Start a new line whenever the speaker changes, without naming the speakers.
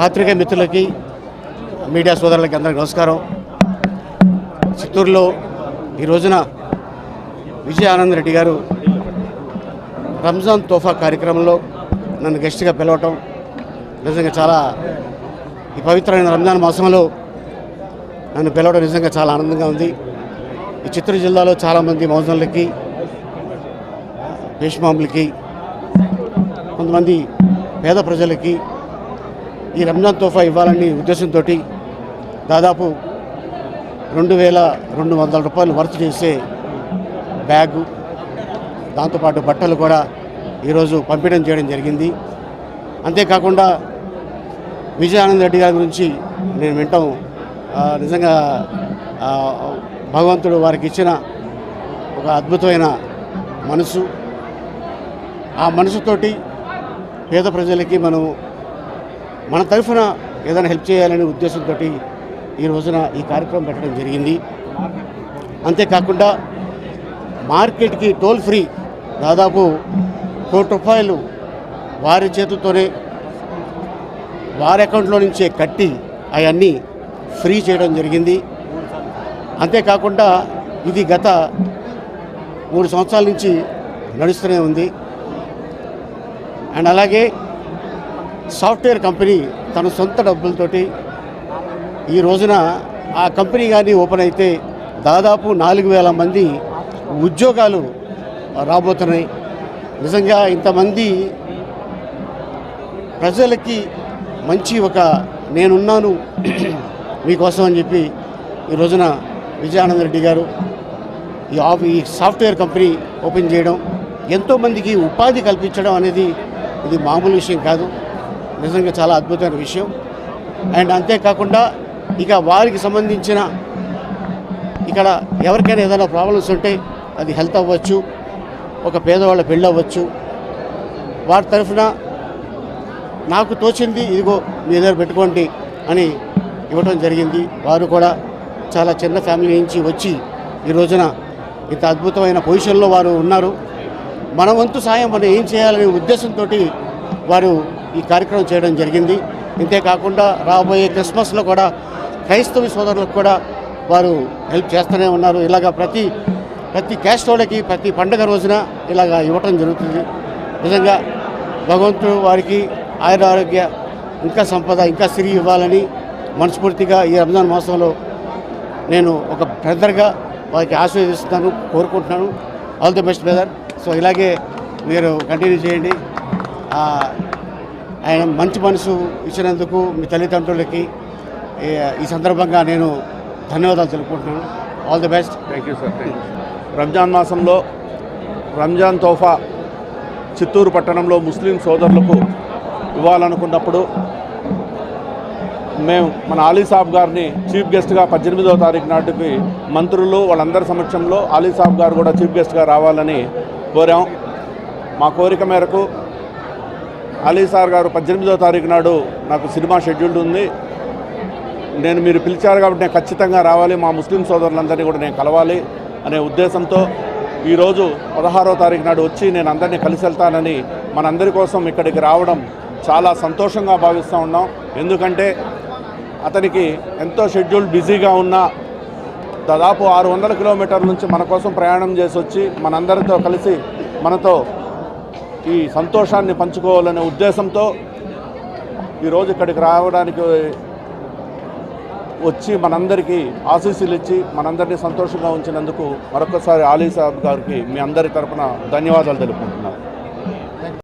పాత్రికేయ మిత్రులకి మీడియా సోదరులకి అందరికీ నమస్కారం. చిత్తూరులో ఈ రోజున విజయానంద్ రెడ్డి గారు రంజాన్ తోఫా కార్యక్రమంలో నన్ను గెస్ట్గా పిలవటం నిజంగా చాలా, ఈ పవిత్రమైన రంజాన్ మాసంలో నన్ను పిలవడం నిజంగా చాలా ఆనందంగా ఉంది. ఈ చిత్తూరు జిల్లాలో చాలామంది మౌజన్లకి, పేష్మాములకి, కొంతమంది పేద ప్రజలకి ఈ రంజాన్ తోఫా ఇవ్వాలని ఉద్దేశంతో దాదాపు 2200 రూపాయలు వర్త్ చేసే బ్యాగు, దాంతోపాటు బట్టలు కూడా ఈరోజు పంపించడం చేయడం జరిగింది. అంతేకాకుండా విజయానంద్ రెడ్డి గారి గురించి నేను వింటాం, నిజంగా భగవంతుడు వారికి ఇచ్చిన ఒక అద్భుతమైన మనసు. ఆ మనసుతోటి పేద ప్రజలకి మన తరఫున ఏదైనా హెల్ప్ చేయాలనే ఉద్దేశంతో ఈ రోజున ఈ కార్యక్రమం పెట్టడం జరిగింది. అంతేకాకుండా మార్కెట్కి టోల్ ఫ్రీ దాదాపు ₹1 కోటి వారి చేతులతోనే వారి అకౌంట్లో నుంచే కట్టి అవన్నీ ఫ్రీ చేయడం జరిగింది. అంతేకాకుండా ఇది గత 3 సంవత్సరాల నుంచి నడుస్తూనే ఉంది. అండ్ అలాగే సాఫ్ట్వేర్ కంపెనీ తన సొంత డబ్బులతోటి ఈ రోజున ఆ కంపెనీ కానీ ఓపెన్ అయితే దాదాపు 4000 మంది ఉద్యోగాలు రాబోతున్నాయి. నిజంగా ఇంతమంది ప్రజలకి మంచి ఒక నేనున్నాను మీకోసం అని చెప్పి ఈ రోజున విజయానంద్ రెడ్డి గారు ఈ సాఫ్ట్వేర్ కంపెనీ ఓపెన్ చేయడం, ఎంతోమందికి ఉపాధి కల్పించడం అనేది ఇది మామూలు విషయం కాదు. నిజంగా చాలా అద్భుతమైన విషయం. అండ్ అంతేకాకుండా ఇక వారికి సంబంధించిన ఇక్కడ ఎవరికైనా ఏదైనా ప్రాబ్లమ్స్ ఉంటే అది హెల్త్ అవ్వచ్చు, ఒక పేదవాళ్ళ పెళ్ళి అవ్వచ్చు, వారి తరఫున నాకు తోచింది ఇదిగో మీ దగ్గర పెట్టుకోండి అని ఇవ్వడం జరిగింది. వారు కూడా చాలా చిన్న ఫ్యామిలీ నుంచి వచ్చి ఈ రోజున ఇంత అద్భుతమైన పొజిషన్లో వారు ఉన్నారు. మన వంతు సాయం మనం ఏం చేయాలనే ఉద్దేశంతో వారు ఈ కార్యక్రమం చేయడం జరిగింది. ఇంతేకాకుండా రాబోయే క్రిస్మస్లో కూడా క్రైస్తవ సోదరులకు కూడా వారు హెల్ప్ చేస్తూనే ఉన్నారు. ఇలాగ ప్రతి క్యాస్ట్ వాళ్ళకి ప్రతి పండుగ రోజున ఇలాగ ఇవ్వటం జరుగుతుంది. నిజంగా భగవంతుడు వారికి ఆరోగ్య, ఇంకా సంపద, ఇంకా సిరి ఇవ్వాలని మనస్ఫూర్తిగా ఈ రంజాన్ మాసంలో నేను ఒక బ్రదర్గా వారికి ఆశీర్వదిస్తున్నాను, కోరుకుంటున్నాను. All the best brother. So ఇలాగే మీరు కంటిన్యూ చేయండి. ఆయన మంచి మనసు ఇచ్చినందుకు మీ తల్లిదండ్రులకి ఈ సందర్భంగా నేను ధన్యవాదాలు తెలుపుకుంటున్నాను. All the best.
Thank you sir. Ramzan మాసంలో రంజాన్ తోఫా చిత్తూరు పట్టణంలో ముస్లిం సోదరులకు ఇవ్వాలనుకున్నప్పుడు మేము మన ఆలీ సాబ్ గారిని చీఫ్ గెస్ట్గా 18వ తారీఖు నాటికి మంత్రులు వాళ్ళందరి సమక్షంలో ఆలీ సాబ్ గారు కూడా చీఫ్ గెస్ట్గా రావాలని కోరాం. మా కోరిక మేరకు ఆలీ సార్ గారు 18వ తారీఖు నాడు నాకు సినిమా షెడ్యూల్డ్ ఉంది, మీరు పిలిచారు కాబట్టి నేను ఖచ్చితంగా రావాలి, మా ముస్లిం సోదరులందరినీ కూడా నేను కలవాలి అనే ఉద్దేశంతో ఈరోజు 16వ తారీఖు నాడు వచ్చి నేను అందరినీ కలిసి వెళ్తానని మనందరి కోసం ఇక్కడికి రావడం చాలా సంతోషంగా భావిస్తూ ఉన్నాం. ఎందుకంటే అతనికి ఎంతో షెడ్యూల్ బిజీగా ఉన్న దాదాపు 600 కిలోమీటర్ల నుంచి మన కోసం ప్రయాణం చేసి వచ్చి మనందరితో కలిసి మనతో ఈ సంతోషాన్ని పంచుకోవాలనే ఉద్దేశంతో ఈరోజు ఇక్కడికి రావడానికి వచ్చి మనందరికీ ఆశీస్సులు ఇచ్చి మనందరినీ సంతోషంగా ఉంచినందుకు మరొకసారి ఆలీ సాబ్ గారికి మీ అందరి తరపున ధన్యవాదాలు తెలుపుకుంటున్నాను.